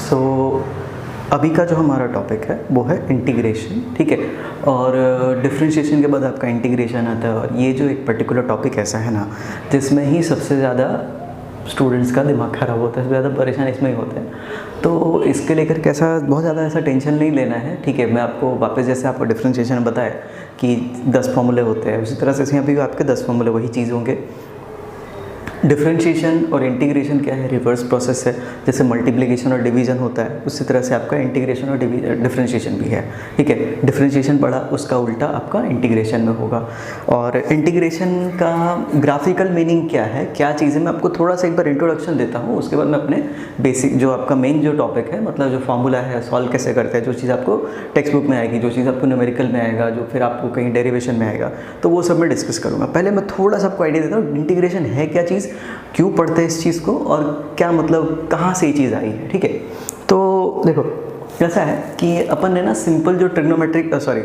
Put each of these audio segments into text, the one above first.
सो अभी का जो हमारा टॉपिक है वो है इंटीग्रेशन, ठीक है। और डिफरेंशिएशन के बाद आपका इंटीग्रेशन आता है। और ये जो एक पर्टिकुलर टॉपिक ऐसा है ना जिसमें ही सबसे ज़्यादा स्टूडेंट्स का दिमाग ख़राब होता है, सबसे ज़्यादा परेशान इसमें ही होते हैं। तो इसके लेकर कैसा बहुत ज़्यादा ऐसा टेंशन नहीं लेना है, ठीक है। मैं आपको वापस जैसे आपको डिफरेंशिएशन बताया कि 10 फॉर्मूले होते हैं, उसी तरह से यहाँ पे भी आपके 10 फॉर्मूले वही चीज़ होंगे। डिफरेंशिएशन और इंटीग्रेशन क्या है, रिवर्स प्रोसेस है। जैसे मल्टीप्लिकेशन और डिवीजन होता है उसी तरह से आपका इंटीग्रेशन और डिफरेंशिएशन भी है, ठीक है। डिफरेंशिएशन पढ़ा, उसका उल्टा आपका इंटीग्रेशन में होगा। और इंटीग्रेशन का ग्राफिकल मीनिंग क्या है, क्या चीज़ है, मैं आपको थोड़ा सा एक बार इंट्रोडक्शन देता हूँ। उसके बाद मैं अपने बेसिक जो आपका मेन जो टॉपिक है, मतलब जो फॉर्मूला है, सॉल्व कैसे करते हैं, जो चीज़ आपको टेक्स्ट बुक में आएगी, जो चीज़ आपको न्यूमेरिकल में आएगा, जो फिर आपको कहीं डेरिवेशन में आएगा, तो वो सब मैं डिस्कस करूँगा। पहले मैं थोड़ा सा आपको आइडिया देता हूँ इंटीग्रेशन है क्या चीज़, क्यों पढ़ते हैं इस चीज़ को, और क्या मतलब कहाँ से ये चीज़ आई है, ठीक है। तो देखो ऐसा है कि अपन ने ना सिंपल जो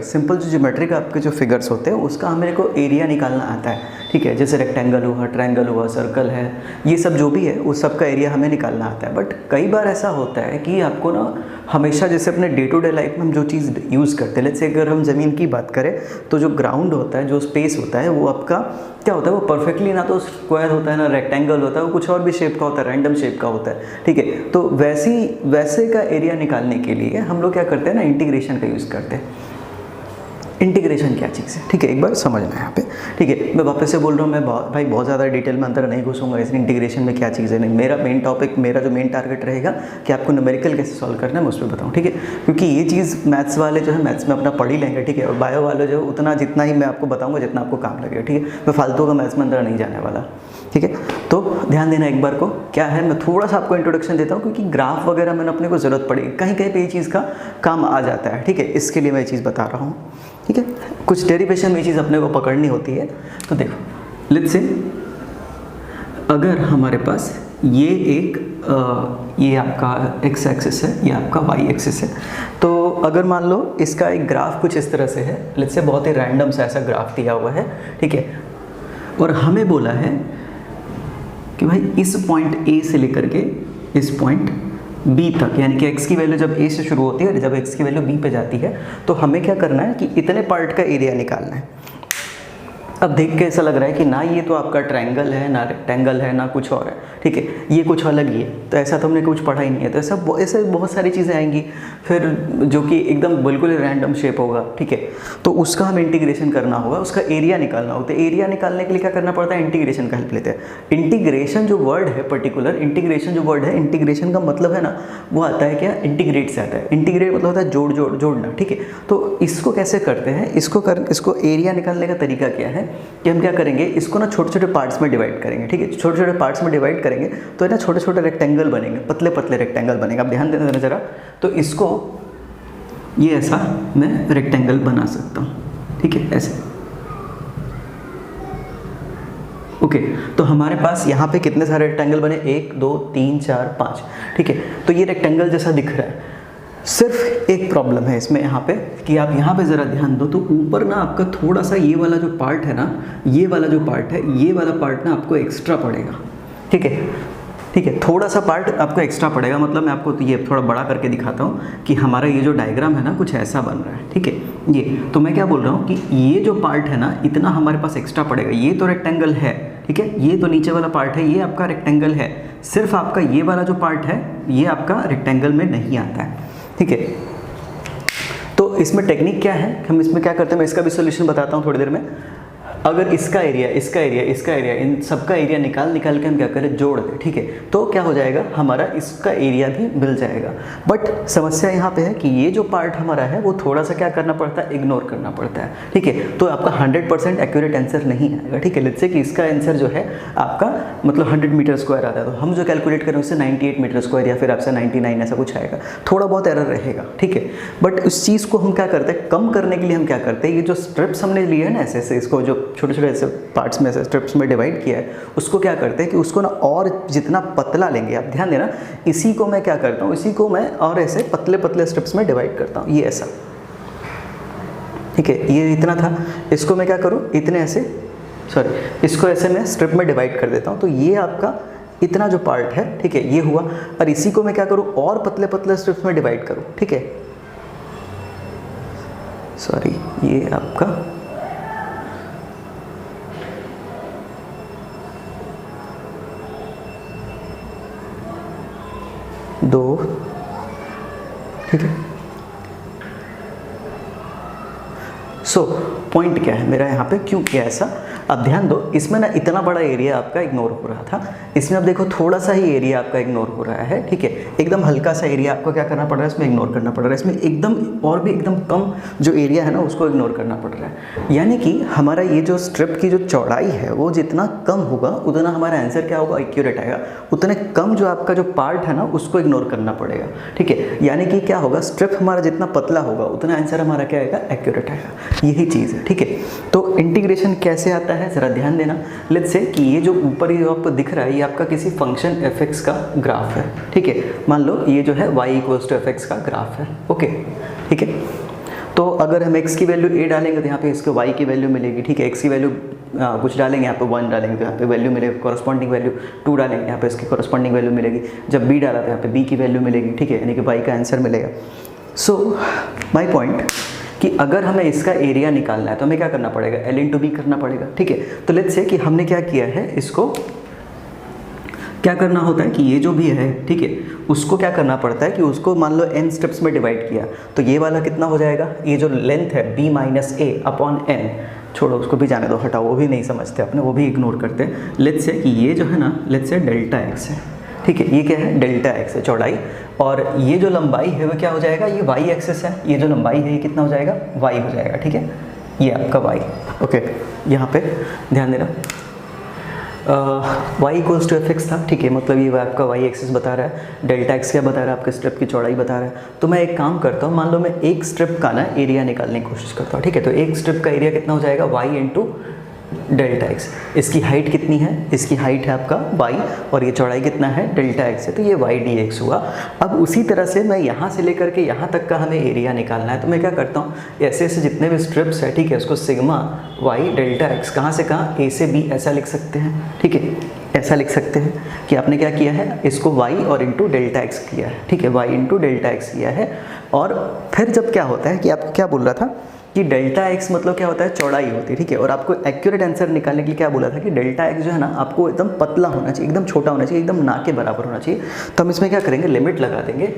सिंपल जो ज्योमेट्रिक आपके जो फिगर्स होते हैं उसका हमें को एरिया निकालना आता है, ठीक है। जैसे रेक्टेंगल हुआ, ट्रायंगल हुआ, सर्कल है, ये सब जो भी है उस सब का एरिया हमें निकालना आता है। बट कई बार ऐसा होता है कि आपको ना हमेशा जैसे अपने डे टू डे लाइफ में हम जो चीज़ यूज़ करते हैं, जैसे अगर हम ज़मीन की बात करें तो जो ग्राउंड होता है, जो स्पेस होता है, वो आपका क्या होता है, वो परफेक्टली ना तो स्क्वायर होता है ना रेक्टेंगल होता है, वो कुछ और भी शेप का होता है, रैंडम शेप का होता है, ठीक है। तो वैसे का एरिया निकालने के लिए हम लोग क्या करते हैं ना, इंटीग्रेशन का यूज़ करते हैं। इंटीग्रेशन क्या चीज़ है, ठीक है, एक बार समझना है यहाँ पे, ठीक है। मैं वापस से बोल रहा हूँ, मैं भाई बहुत ज़्यादा डिटेल में अंदर नहीं घुसूंगा इस इंटीग्रेशन में क्या चीज़ है। नहीं, मेरा मेन टॉपिक, मेरा जो मेन टारगेट रहेगा कि आपको न्यूमेरिकल कैसे सॉल्व करना है मैं उस पर बताऊँ, ठीक है। क्योंकि ये चीज़ मैथ्स वाले जो है मैथ्स में अपना पढ़ ही लेंगे, ठीक है। और बायो वाले जो उतना जितना ही मैं आपको बताऊँगा जितना आपको काम लगेगा, ठीक है। मैं फालतू का मैथ्स में अंदर नहीं जाने वाला, ठीक है। तो ध्यान देना एक बार को क्या है, मैं थोड़ा सा आपको इंट्रोडक्शन देता हूँ क्योंकि ग्राफ वगैरह मैंने अपने को ज़रूरत पड़ेगी, कहीं कहीं पे ये चीज़ का काम आ जाता है, ठीक है। इसके लिए मैं ये चीज़ बता रहा हूँ, ठीक है। कुछ डेरिवेशन में ये चीज़ अपने को पकड़नी होती है। तो देखो लेट्स से अगर हमारे पास ये आपका एक्स एक्सिस है, ये आपका वाई एक्सिस है, तो अगर मान लो इसका एक ग्राफ कुछ इस तरह से है, लेट्स से बहुत ही रैंडम सा ऐसा ग्राफ दिया हुआ है, ठीक है। और हमें बोला है कि भाई इस पॉइंट ए से लेकर के इस पॉइंट बी तक, यानी कि x की वैल्यू जब a से शुरू होती है और जब x की वैल्यू b पे जाती है, तो हमें क्या करना है कि इतने पार्ट का एरिया निकालना है। अब देख के ऐसा लग रहा है कि ना ये तो आपका ट्रायंगल है, ना रेक्टेंगल है, ना कुछ और है, ठीक है, ये कुछ अलग ही है। तो ऐसा तो हमने कुछ पढ़ा ही नहीं है। तो ऐसे बहुत सारी चीज़ें आएंगी फिर जो कि एकदम बिल्कुल रैंडम शेप होगा, ठीक है। तो उसका हमें इंटीग्रेशन करना होगा, उसका एरिया निकालना होगा। तो एरिया निकालने के लिए क्या करना पड़ता है, इंटीग्रेशन का हेल्प लेते हैं। इंटीग्रेशन जो वर्ड है, पर्टिकुलर इंटीग्रेशन जो वर्ड है, इंटीग्रेशन का मतलब है ना वो आता है क्या, इंटीग्रेट से आता है। इंटीग्रेट मतलब होता है जोड़ना, ठीक है। तो इसको कैसे करते हैं, इसको एरिया निकालने का तरीका क्या है कि हम क्या करेंगे, इसको ना छोटे छोटे पार्ट्स में डिवाइड करेंगे, ठीक है। छोटे छोटे पार्ट्स में डिवाइड करेंगे तो है ना छोटे छोटे रेक्टेंगल बनेंगे, पतले पतले रेक्टेंगल बनेंगे। आप ध्यान देना जरा, तो इसको ये ऐसा मैं रेक्टेंगल बना सकता हूँ, ठीक है, ऐसे। ओके, तो हमारे पास यहाँ पे कितने सारे रेक्टेंगल बने, 1 2 3 4 5, ठीक है। तो ये रेक्टेंगल जैसा दिख रहा है। सिर्फ एक प्रॉब्लम है इसमें यहाँ पे कि आप यहाँ पे ज़रा ध्यान दो, तो ऊपर ना आपका थोड़ा सा ये वाला जो पार्ट है ना, ये वाला जो पार्ट है, ये वाला पार्ट ना आपको एक्स्ट्रा पड़ेगा, ठीक है, ठीक है। थोड़ा सा पार्ट आपको एक्स्ट्रा पड़ेगा। मतलब मैं आपको तो ये थोड़ा बड़ा करके दिखाता हूँ कि हमारा ये जो डायग्राम है ना कुछ ऐसा बन रहा है, ठीक है। ये तो मैं क्या बोल रहा हूँ कि ये जो पार्ट है ना इतना हमारे पास एक्स्ट्रा पड़ेगा। ये तो रेक्टेंगल है, ठीक है, ये तो नीचे वाला पार्ट है, ये आपका रेक्टेंगल है। सिर्फ आपका ये वाला जो पार्ट है ये आपका रेक्टेंगल में नहीं आता है, ठीक है। तो इसमें टेक्निक क्या है, हम इसमें क्या करते हैं, मैं इसका भी सॉल्यूशन बताता हूँ थोड़ी देर में। अगर इसका एरिया इन सबका एरिया निकाल के हम क्या करें, जोड़ दें, ठीक है। तो क्या हो जाएगा, हमारा इसका एरिया भी मिल जाएगा। बट समस्या यहाँ पे है कि ये जो पार्ट हमारा है वो थोड़ा सा क्या करना पड़ता है, इग्नोर करना पड़ता है, ठीक है। तो आपका 100% एक्यूरेट आंसर नहीं आएगा, ठीक है। लेट्स से कि इसका आंसर जो है आपका मतलब 100 मीटर स्क्वायर आता है, तो हम जो कैलकुलेट करें उससे 98 मीटर स्क्वायर या फिर आपसे 99 ऐसा कुछ आएगा, थोड़ा बहुत एरर रहेगा, ठीक है। बट उस चीज़ को हम क्या करते हैं, कम करने के लिए हम क्या करते हैं, ये जो स्ट्रिप्स हमने लिए है ना ऐसे इसको जो छोटे छोटे ऐसे पार्ट्स में, ऐसे स्ट्रिप्स में डिवाइड किया है, उसको क्या करते हैं कि उसको ना और जितना पतला लेंगे, आप ध्यान देना, इसी को मैं क्या करता हूँ, इसी को मैं और ऐसे पतले पतले स्ट्रिप्स में डिवाइड करता हूँ, ये ऐसा, ठीक है। ये इतना था, इसको मैं क्या करूँ, इतने ऐसे इसको ऐसे मैं स्ट्रिप में डिवाइड कर देता हूँ। तो ये आपका इतना जो पार्ट है, ठीक है, ये हुआ। और इसी को मैं क्या करूँ, और पतले पतले स्ट्रिप्स में डिवाइड करूँ, ठीक है, सॉरी ये आपका दो, ठीक है। सो पॉइंट क्या है मेरा यहाँ पे, क्यों किया ऐसा, अब ध्यान दो, इसमें ना इतना बड़ा एरिया आपका इग्नोर हो रहा था, इसमें अब देखो थोड़ा सा ही एरिया आपका इग्नोर हो रहा है, ठीक है, एकदम हल्का सा एरिया आपको क्या करना पड़ रहा है, इसमें इग्नोर करना पड़ रहा है, इसमें एकदम और भी एकदम कम जो एरिया है ना उसको इग्नोर करना पड़ रहा है। यानी कि हमारा ये जो स्ट्रिप की जो चौड़ाई है वो जितना कम होगा उतना हमारा आंसर क्या होगा, एक्यूरेट आएगा। उतने कम जो आपका जो पार्ट है ना उसको इग्नोर करना पड़ेगा, ठीक है। यानी कि क्या होगा, स्ट्रिप हमारा जितना पतला होगा उतना आंसर हमारा क्या आएगा, एक्यूरेट आएगा। यही चीज़ है, ठीक है। तो इंटीग्रेशन कैसे आता है ज़रा ध्यान देना। लेट्स से कि ये जो ऊपर ये आपको दिख रहा है ये आपका किसी फंक्शन fx का ग्राफ है, ठीक है। मान लो ये जो है y = fx का ग्राफ है, ओके, ठीक है। तो अगर हम x की वैल्यू a डालेंगे तो यहाँ पे इसको y की वैल्यू मिलेगी, ठीक है। x की वैल्यू कुछ डालेंगे, यहाँ पे 1 डालेंगे तो यहाँ पे वैल्यू मिलेगी, कॉरस्पॉन्डिंग वैल्यू 2 डालेंगे, यहाँ पे इसकी कॉरस्पॉन्डिंग वैल्यू मिलेगी। जब b डाला तो यहाँ पे b की वैल्यू मिलेगी, ठीक है, यानी कि y का आंसर मिलेगा। सो माई पॉइंट कि अगर हमें इसका एरिया निकालना है तो हमें क्या करना पड़ेगा, L × B करना पड़ेगा, ठीक है। तो लेट्स से कि हमने क्या किया है, इसको क्या करना होता है कि ये जो भी है, ठीक है, उसको क्या करना पड़ता है कि उसको मान लो n स्टेप्स में डिवाइड किया तो ये वाला कितना हो जाएगा, ये जो लेंथ है b - a/n, छोड़ो उसको भी जाने दो, हटाओ, वो भी नहीं समझते अपने, वो भी इग्नोर करते हैं। लेट्स से कि ये जो है ना, लेट्स से डेल्टा x है, ठीक है, ये क्या है, डेल्टा x है चौड़ाई, और ये जो लंबाई है वो क्या हो जाएगा, ये y एक्सिस है, ये जो लंबाई है ये कितना हो जाएगा, y हो जाएगा, ठीक है, ये आपका y, ओके। यहाँ पे ध्यान देना, y = fx था, ठीक है, मतलब ये आपका y एक्सिस बता रहा है, डेल्टा x क्या बता रहा है, आपके स्ट्रिप की चौड़ाई बता रहा है। तो मैं एक काम करता हूँ, मान लो मैं एक स्ट्रिप का ना एरिया निकालने की कोशिश करता हूँ, ठीक है। तो एक स्ट्रिप का एरिया कितना हो जाएगा, y × डेल्टा x। इसकी हाइट कितनी है, इसकी हाइट है आपका y, और ये चौड़ाई कितना है, डेल्टा x है, तो ये y dx हुआ। अब उसी तरह से मैं यहाँ से लेकर के यहाँ तक का हमें एरिया निकालना है, तो मैं क्या करता हूँ, ऐसे ऐसे जितने भी स्ट्रिप्स है, ठीक है, उसको सिग्मा y डेल्टा x कहाँ से कहाँ, a से b ऐसा लिख सकते हैं, ठीक है, ऐसा लिख सकते हैं कि आपने क्या किया है, इसको y और इंटू डेल्टा x किया है, ठीक है, y × डेल्टा x किया है। और फिर जब क्या होता है कि आपको क्या बोल रहा था कि डेल्टा x मतलब क्या होता है, चौड़ाई होती है, ठीक है। और आपको एक्यूरेट आंसर निकालने के लिए क्या बोला था कि डेल्टा x जो है ना आपको एकदम पतला होना चाहिए, एकदम छोटा होना चाहिए, एकदम ना के बराबर होना चाहिए। तो हम इसमें क्या करेंगे, लिमिट लगा देंगे।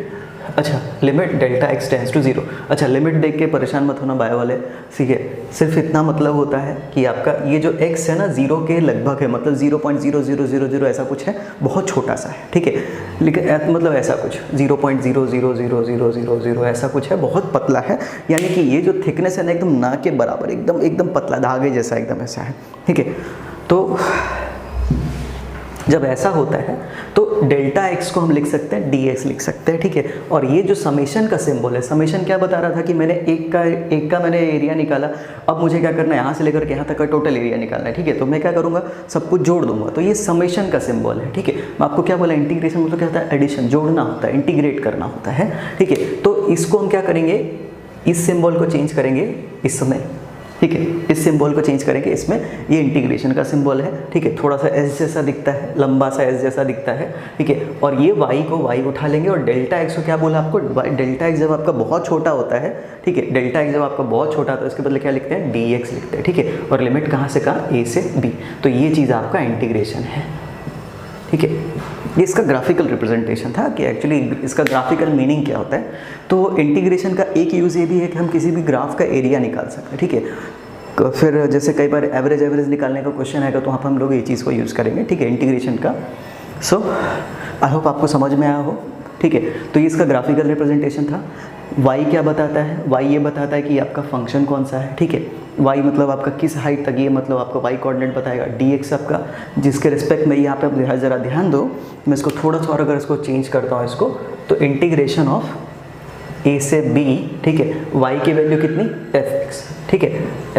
अच्छा, limit delta x tends to 0। अच्छा, लिमिट देख के परेशान मत होना बायो वाले, ठीक है, सिर्फ इतना मतलब होता है कि आपका ये जो x है ना 0 के लगभग है, मतलब 0.0000 ऐसा कुछ है, बहुत छोटा सा है, ठीक है, लेकिन मतलब ऐसा कुछ 0.000000 ऐसा कुछ है, बहुत पतला है। यानी कि ये जो थिकनेस है ना एकदम ना के बराबर, एकदम पतला धागे जैसा एकदम ऐसा है, ठीक है। तो जब ऐसा होता है तो डेल्टा x को हम लिख सकते हैं dx लिख सकते हैं, ठीक है। और ये जो समेशन का सिंबल है, समेशन क्या बता रहा था कि मैंने एक का मैंने एरिया निकाला, अब मुझे क्या करना है, यहाँ से लेकर के यहाँ तक का टोटल एरिया निकालना है, ठीक है। तो मैं क्या करूँगा, सब कुछ जोड़ दूंगा, तो ये समेशन का सिंबल है, ठीक है। मैं आपको क्या बोला, इंटीग्रेशन मतलब क्या होता है, एडिशन, जोड़ना होता है, इंटीग्रेट करना होता है, ठीक है। तो इसको हम क्या करेंगे, इस सिंबल को चेंज करेंगे इस समय, ठीक है, इस सिंबल को चेंज करेंगे, इसमें ये इंटीग्रेशन का सिंबल है, ठीक है, थोड़ा सा एस जैसा दिखता है, लंबा सा एस जैसा दिखता है, ठीक है। और ये y को y उठा लेंगे, और डेल्टा x को क्या बोला आपको, डेल्टा x जब आपका बहुत छोटा होता है, ठीक है, डेल्टा x जब आपका बहुत छोटा होता है उसके बदले क्या लिखते हैं, dx लिखते हैं, ठीक है। और लिमिट कहाँ से कहाँ, a से b। तो ये चीज़ आपका इंटीग्रेशन है, ठीक है। ये इसका ग्राफिकल रिप्रेजेंटेशन था कि एक्चुअली इसका ग्राफिकल मीनिंग क्या होता है। तो इंटीग्रेशन का एक यूज़ ये भी है कि हम किसी भी ग्राफ का एरिया निकाल सकते हैं, ठीक है। फिर जैसे कई बार एवरेज निकालने का क्वेश्चन आएगा तो वहाँ पर हम लोग ये चीज़ को यूज़ करेंगे, ठीक है, इंटीग्रेशन का। सो आई होप आपको समझ में आया हो, ठीक है। तो ये इसका ग्राफिकल रिप्रेजेंटेशन था। y क्या बताता है, y ये बताता है कि आपका फंक्शन कौन सा है, ठीक है। y मतलब आपका किस हाइट तक, ये मतलब आपका y कोऑर्डिनेट बताएगा। dx आपका जिसके रिस्पेक्ट में यहाँ पे आप ज़रा ध्यान दो, मैं इसको थोड़ा सा और अगर इसको चेंज करता हूँ इसको, तो इंटीग्रेशन ऑफ a से b, ठीक है, y की वैल्यू कितनी, fx, ठीक है,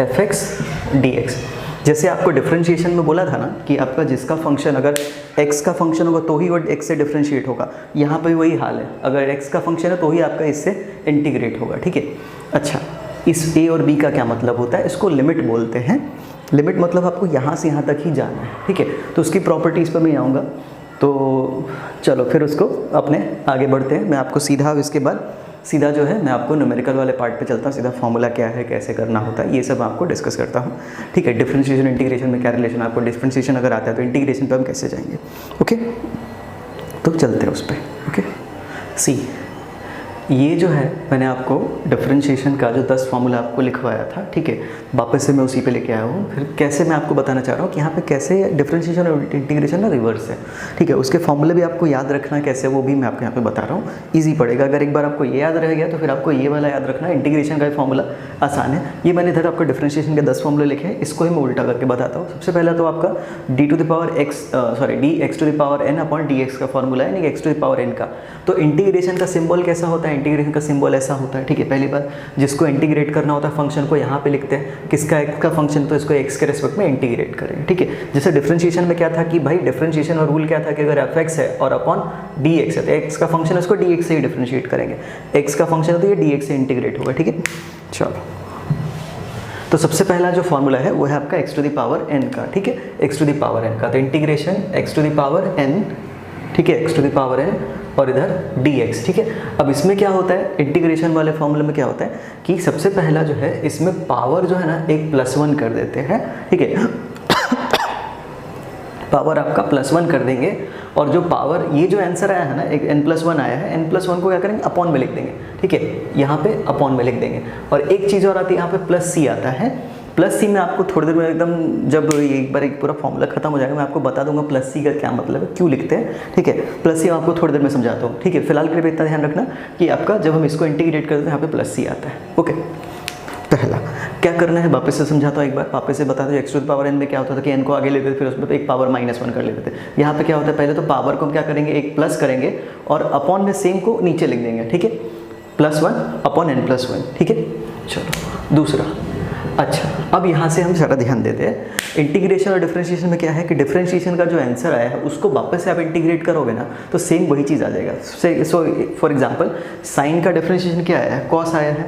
fx dx। जैसे आपको डिफरेंशिएशन में बोला था ना कि आपका जिसका फंक्शन अगर x का फंक्शन होगा तो ही वो x से डिफरेंशिएट होगा, यहाँ पे वही हाल है, अगर x का फंक्शन है तो ही आपका इससे इंटीग्रेट होगा, ठीक है। अच्छा, इस a और b का क्या मतलब होता है, इसको लिमिट बोलते हैं। लिमिट मतलब आपको यहाँ से यहाँ तक ही जाना है, ठीक है। तो उसकी प्रॉपर्टीज़ पर मैं आऊँगा। तो चलो फिर उसको अपने आगे बढ़ते हैं। मैं आपको सीधा इसके बाद सीधा जो है मैं आपको न्यूमेरिकल वाले पार्ट पे चलता हूँ, सीधा फॉर्मूला क्या है, कैसे करना होता है, ये सब आपको डिस्कस करता हूँ, ठीक है। डिफरेंशिएशन इंटीग्रेशन में क्या रिलेशन, आपको डिफरेंशिएशन अगर आता है तो इंटीग्रेशन पे हम कैसे जाएंगे, ओके। तो चलते हैं उस पर, ओके। सी, ये जो है मैंने आपको डिफरेंशिएशन का जो 10 फार्मूला आपको लिखवाया था, ठीक है, वापस से मैं उसी पे लेके आया हूँ। फिर कैसे मैं आपको बताना चाह रहा हूँ कि यहाँ पे कैसे डिफरेंशिएशन और इंटीग्रेशन ना रिवर्स है, ठीक है। उसके फार्मूले भी आपको याद रखना है कैसे, वो भी मैं आपको यहाँ पे बता रहा हूँ, ईजी पड़ेगा। अगर एक बार आपको ये याद रह गया तो फिर आपको ये वाला याद रखना है। इंटीग्रेशन का फार्मूला आसान है, ये मैंने इधर आपको डिफरेंशिएशन के 10 फार्मूले लिखे हैं, इसको ही मैं उल्टा करके बताता हूँ। सबसे पहला तो आपका dx to the power n upon dx का फार्मूला है, यानी x to the power n का। तो इंटीग्रेशन का सिंबल कैसा होता है, इंटीग्रेशन का सिंबल ऐसा होता है, ठीक है। पहली बार जिसको इंटीग्रेट करना होता है फंक्शन को यहाँ पे लिखते हैं, किसका x का फंक्शन, तो इसको x के रेस्पेक्ट में इंटीग्रेट करेंगे, ठीक है। जैसे डिफरेंशिएशन में क्या था कि भाई डिफरेंशिएशन और रूल क्या था कि अगर fx है और अपॉन dx है तो x का फंक्शन है, उसको dx से ही डिफरेंशिएट करेंगे, x का फंक्शन है तो ये dx से इंटीग्रेट होगा, ठीक है। चलो, तो सबसे पहला जो फॉर्मूला है वो है आपका x to the power n का, ठीक है, x to the power n का। तो integration x to the power n, ठीक है, x to the power n और इधर dx, ठीक है। अब इसमें क्या होता है, इंटीग्रेशन वाले फॉर्मूले में क्या होता है कि सबसे पहला जो है इसमें पावर जो है ना एक +1 कर देते हैं, ठीक है। पावर आपका +1 कर देंगे और जो पावर ये जो आंसर आया है ना, एक n+1 आया है, n+1 को क्या करेंगे अपॉन में लिख देंगे, ठीक है, यहाँ पे अपॉन में लिख देंगे। और एक चीज़ और आती है यहाँ पे +c आता है, +c में आपको थोड़ी देर में एकदम जब एक बार एक पूरा फॉर्मूला खत्म हो जाएगा मैं आपको बता दूंगा +c का क्या मतलब है, क्यों लिखते हैं, ठीक है। +c आपको थोड़ी देर में समझाता हूँ, ठीक है। फिलहाल के लिए इतना ध्यान रखना कि आपका जब हम इसको इंटीग्रेट करते हैं यहाँ पे +c आता है, ओके। पहला क्या करना है वापस से समझाता हूँ, एक बार वापस से बता दो। x to the power n में क्या होता था कि n को आगे लेते थे, फिर उसमें एक पावर -1 कर लेते थे। यहाँ पे क्या होता है, पहले तो पावर को हम क्या करेंगे एक प्लस करेंगे और अपॉन में सेम को नीचे लिख देंगे, ठीक है, +1 अपॉन n+1, ठीक है। चलो दूसरा, अच्छा अब यहाँ से हम सारा ध्यान देते हैं। इंटीग्रेशन और डिफरेंशिएशन में क्या है कि डिफरेंशिएशन का जो आंसर आया है उसको वापस से आप इंटीग्रेट करोगे ना तो सेम वही चीज़ आ जाएगा। सो फॉर एग्जांपल साइन का डिफरेंशिएशन क्या आया है, कॉस आया है,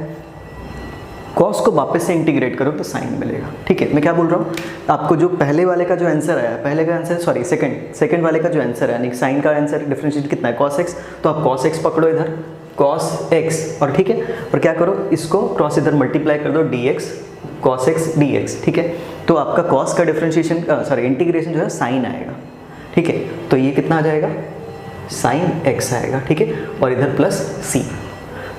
कॉस को वापस से इंटीग्रेट करो तो साइन मिलेगा, ठीक है। मैं क्या बोल रहा हूँ, आपको जो पहले वाले का जो आंसर आया, पहले का आंसर सॉरी सेकंड वाले का जो आंसर है, यानी साइन का आंसर डिफरेंशिएशन कितना है cos x, तो आप cos x पकड़ो इधर cos x और ठीक है, और क्या करो इसको क्रॉस इधर मल्टीप्लाई कर दो dx cos x dx, ठीक है। तो आपका cos का डिफरेंशिएशन सॉरी इंटीग्रेशन जो है साइन आएगा, ठीक है। तो ये कितना आ जाएगा, साइन x आएगा, ठीक है, और इधर प्लस c।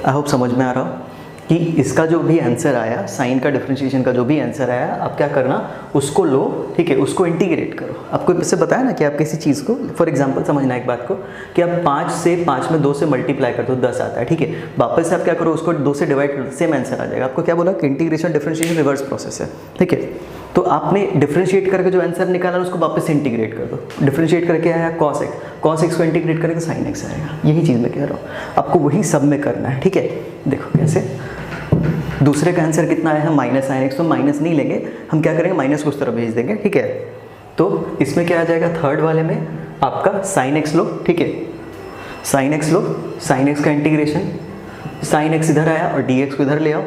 आई होप समझ में आ रहा हो कि इसका जो भी आंसर आया, साइन का डिफरेंशिएशन का जो भी आंसर आया, आप क्या करना उसको लो, ठीक है, उसको इंटीग्रेट करो। आपको इससे बताया ना कि आप किसी चीज़ को फॉर एग्जांपल समझना एक बात को कि आप 5 से 5 में 2 से मल्टीप्लाई कर दो 10 आता है, ठीक है। वापस से आप क्या करो उसको 2 से डिवाइड करो, सेम आंसर आ जाएगा। आपको क्या बोला कि इंटीग्रेशन डिफरेंशिएशन रिवर्स प्रोसेस है, ठीक है। तो आपने डिफरेंशिएट करके जो आंसर निकाला उसको वापस से इंटीग्रेट कर दो। डिफरेंशिएट करके आया cos x को इंटीग्रेट करके sin x आएगा। यही चीज़ मैं कह रहा हूँ, आपको वही सब में करना है, ठीक है। देखो कैसे, दूसरे का आंसर कितना आया है -sin x, तो माइनस नहीं लेंगे हम, क्या करेंगे माइनस को उस तरफ भेज देंगे, ठीक है। तो इसमें क्या आ जाएगा, थर्ड वाले में आपका sin x लो, ठीक है, sin x लो, sin x का इंटीग्रेशन, sin x इधर आया और dx को इधर ले आओ,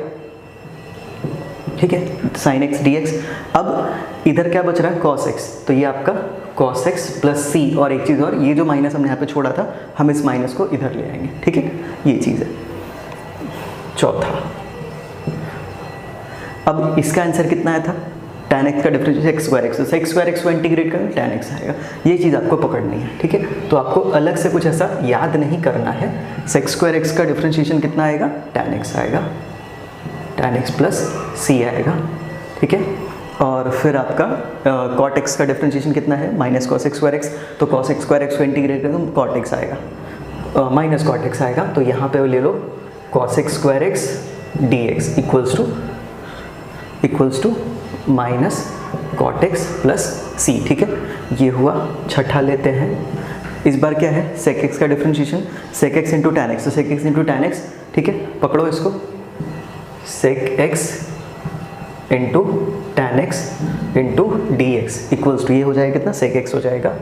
ठीक है, sin x dx। अब इधर क्या बच रहा है cos x, तो ये आपका cos x प्लस c, और एक चीज़ और, ये जो माइनस हमने यहाँ पे छोड़ा था हम इस माइनस को इधर ले आएंगे, ठीक है, ये चीज़ है। चौथा, अब इसका आंसर कितना आया था, tan x का डिफरेंशिएशन x स्क्वायर x को इंटीग्रेट करें tan x आएगा। ये चीज़ आपको पकड़नी है, ठीक है। तो आपको अलग से कुछ ऐसा याद नहीं करना है। x स्क्वायर x का डिफरेंशिएशन कितना आएगा, tan x आएगा, tan x प्लस c आएगा, ठीक है। और फिर आपका cot x का डिफरेंशिएशन कितना है, -cos x स्क्वायर x, तो cos x स्क्वायर x को इंटीग्रेट करें तो cot x आएगा, माइनस cot x आएगा। तो यहाँ पे ले लो cos x square x dx equals to minus cot x plus c, ठीक है। ये हुआ। छठा लेते हैं, इस बार क्या है sec x का differentiation, sec x into tan x, तो sec x into tan x, ठीक है, पकड़ो इसको, sec x into tan x into dx equals to ये हो जाएगा कितना, sec x हो जाएगा,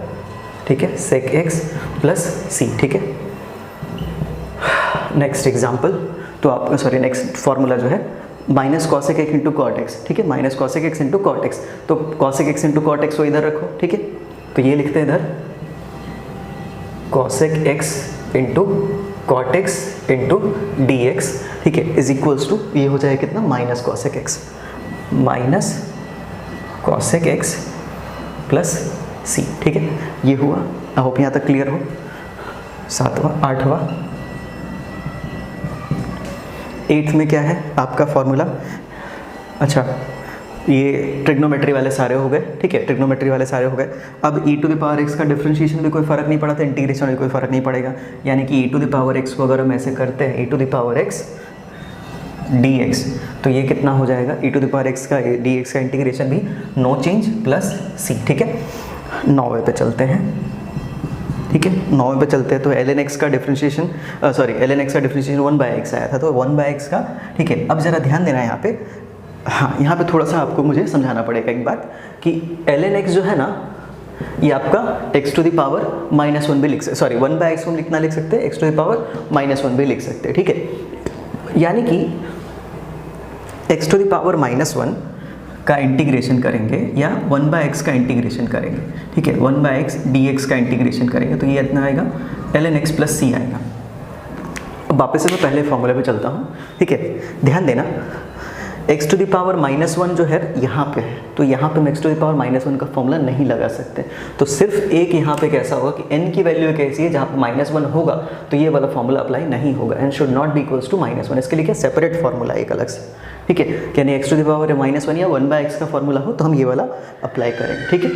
ठीक है, sec x प्लस c, ठीक है। नेक्स्ट एग्जाम्पल, तो आपका सॉरी नेक्स्ट फॉर्मूला जो है minus cosec x into cot x, ठीक है, minus cosec x into cot x, तो cosec x into cot x को इधर रखो, ठीक है। तो ये लिखते हैं इधर cosec x into cot x into d x, ठीक है, इज इक्वल्स टू ये हो जाएगा कितना, minus cosec x minus cosec x plus c, ठीक है, ये हुआ। आई होप यहाँ तक क्लियर हो। 7वां 8वां 8th में क्या है आपका फॉर्मूला, अच्छा ये ट्रिग्नोमेट्री वाले सारे हो गए, ठीक है, ट्रिग्नोमेट्री वाले सारे हो गए। अब e to the power x का डिफरेंशिएशन भी कोई फ़र्क नहीं पड़ा तो इंटीग्रेशन में कोई फ़र्क नहीं पड़ेगा, यानी कि e to the power x को अगर हम ऐसे करते हैं e to the power x dx, तो ये कितना हो जाएगा, e to the power x का dx का इंटीग्रेशन भी नो चेंज प्लस c, ठीक है। 9वें पे चलते हैं, ठीक है, 9वें पे चलते हैं। तो ln x का डिफरेंशिएशन ln x का डिफरेंशिएशन 1/x आया था, तो 1/x का, ठीक है। अब ज़रा ध्यान देना यहाँ पे, हाँ यहाँ पे थोड़ा सा आपको मुझे समझाना पड़ेगा एक बात कि ln x जो है ना, ये आपका x टू द पावर -1 भी लिख सकते, सॉरी 1/x को लिखना लिख सकते हैं, x टू द पावर -1 भी लिख सकते हैं, ठीक है। यानी कि x टू द पावर -1 का इंटीग्रेशन करेंगे या 1/x का इंटीग्रेशन करेंगे, ठीक है, 1/x dx का इंटीग्रेशन करेंगे तो ये इतना आएगा ln x प्लस c आएगा। अब वापस से मैं पहले फॉर्मूले पे चलता हूँ, ठीक है, ध्यान देना। x टू द पावर -1 जो है यहाँ पे है, तो यहाँ पे हम x टू द पावर -1 का फॉर्मूला नहीं लगा सकते, तो सिर्फ एक यहाँ पे कैसा होगा कि n की वैल्यू एक ऐसी है जहाँ पे -1 होगा तो ये वाला फॉर्मूला अप्लाई नहीं होगा, n should not be equals to -1। इसके लिए क्या सेपरेट फॉर्मूला एक अलग से, ठीक है, यानी x टू द पावर -1 या 1/x का फॉर्मूला हो तो हम ये वाला अप्लाई करेंगे, ठीक है।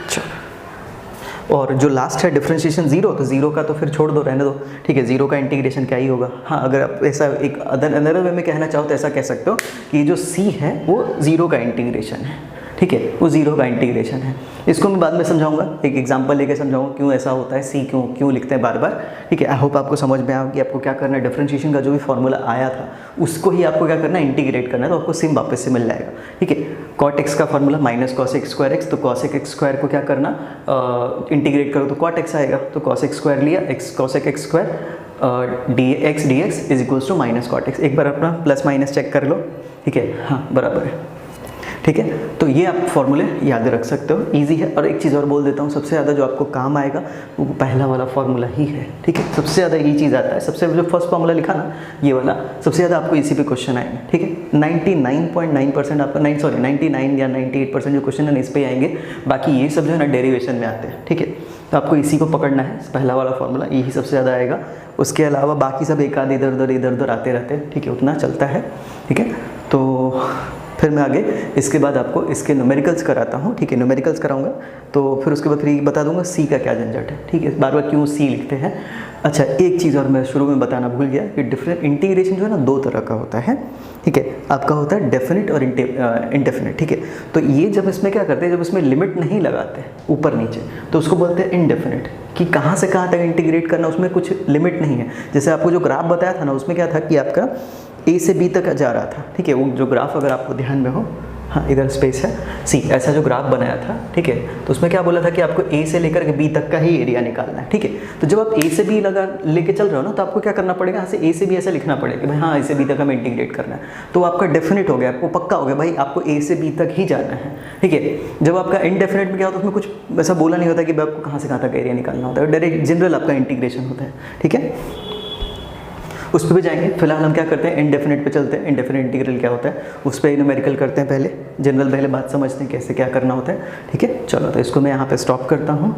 चलो, और जो लास्ट है डिफरेंशिएशन 0, तो 0 का तो फिर छोड़ दो, रहने दो, ठीक है, 0 का इंटीग्रेशन क्या ही होगा। हाँ, अगर आप ऐसा एक अदर वे में कहना चाहो तो ऐसा कह सकते हो कि जो c है वो 0 का इंटीग्रेशन है, ठीक है, वो 0 का इंटीग्रेशन है। इसको मैं बाद में समझाऊंगा, एक एग्जांपल लेके समझाऊंगा क्यों ऐसा होता है, c क्यों लिखते हैं बार बार, ठीक है। आई होप आपको समझ में आया कि आपको क्या करना है, डिफरेंशिएशन का जो भी फॉर्मूला आया था उसको ही आपको क्या करना है, इंटीग्रेट करना है, तो आपको सिम वापस से मिल जाएगा, ठीक है। कॉट एक्स का formula minus cosec square x, तो कॉसेक एक्स स्क्वायर को क्या करना, इंटीग्रेट करो तो कॉट एक्स आएगा, तो कॉसेक स्क्वायर लिया, x cosec x square d x is equals to minus cot x. एक बार अपना प्लस माइनस चेक कर लो, ठीक है, हाँ बराबर है, ठीक है। तो ये आप फॉर्मूले याद रख सकते हो, इजी है। और एक चीज़ और बोल देता हूँ, सबसे ज़्यादा जो आपको काम आएगा वो पहला वाला फॉर्मूला ही है, ठीक है, सबसे ज़्यादा यही चीज़ आता है। सबसे जो फर्स्ट फॉर्मूला लिखा ना, ये वाला सबसे ज़्यादा आपको इसी पे क्वेश्चन आएंगे, ठीक है। 99.9% आपका 99 या 98% जो क्वेश्चन है ना इस पे आएंगे, बाकी ये सब जो है ना डेरिवेशन में आते हैं, ठीक है। तो आपको इसी को पकड़ना है, पहला वाला फॉर्मूला यही सबसे ज़्यादा आएगा। उसके अलावा बाकी सब एक आध इधर उधर आते रहते हैं, ठीक है, उतना चलता है, ठीक है। तो फिर मैं आगे इसके बाद आपको इसके न्यूमेरिकल्स कराता हूँ, ठीक है, न्यूमेरिकल्स कराऊंगा तो फिर उसके बाद फिर बता दूंगा सी का क्या झंझट है, ठीक है, बार बार क्यों सी लिखते हैं। अच्छा, एक चीज़ और मैं शुरू में बताना भूल गया कि डिफरेंट इंटीग्रेशन जो है ना 2 तरह का होता है, ठीक है, आपका होता है डेफिनेट और इंडेफिनेट, ठीक है। तो ये जब इसमें क्या करते हैं, जब इसमें लिमिट नहीं लगाते ऊपर नीचे तो उसको बोलते हैं इनडेफिनेट, कि कहाँ से कहाँ तक इंटीग्रेट करना, उसमें कुछ लिमिट नहीं है। जैसे आपको जो ग्राफ बताया था ना, उसमें क्या था कि आपका ए से बी तक जा रहा था, ठीक है, वो जो ग्राफ अगर आपको ध्यान में हो, हाँ इधर स्पेस है सी, ऐसा जो ग्राफ बनाया था, ठीक है, तो उसमें क्या बोला था कि आपको ए से लेकर के बी तक का ही एरिया निकालना है, ठीक है। तो जब आप ए से बी लेके चल रहे हो ना, तो आपको क्या करना पड़ेगा, यहाँ से ए से बी ऐसा लिखना पड़ेगा कि भाई हाँ ए से बी तक हमें इंटीग्रेट करना है, तो आपका डेफिनेट हो गया, आपको पक्का हो गया भाई आपको ए से बी तक ही जाना है, ठीक है। जब आपका इनडेफिनेट में क्या होता है, उसमें कुछ ऐसा बोला नहीं होता कि भाई आपको कहाँ से कहाँ तक एरिया निकालना होता है, डायरेक्ट जनरल आपका इंटीग्रेशन होता है, ठीक है। उस पर भी जाएंगे, फिलहाल हम क्या करते हैं, इनडेफिनेट पे चलते हैं। इनडेफिनेट इंटीग्रल क्या होता है उस पर न्यूमेरिकल करते हैं, पहले जनरल पहले बात समझते हैं कैसे क्या करना होता है, ठीक है। चलो तो इसको मैं यहाँ पे स्टॉप करता हूँ।